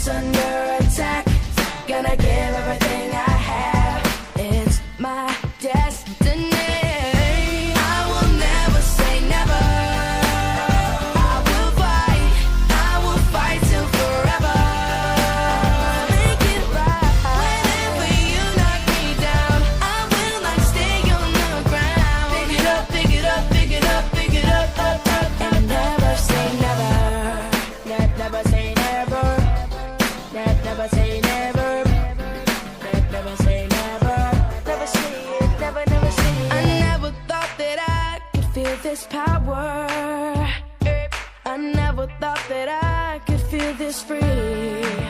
universe under attack. Gonna give everything I have. It's my destiny. I will never say never. I will fight till forever. Make it right. Whenever you knock me down, I will not stay on the ground. Pick it up, pick it up, pick it up, pick it up, up, up, and never say never. Never say never. Never say never. Never say never. Never say it. Never say it. I never thought that I could feel this power. I never thought that I could feel this free.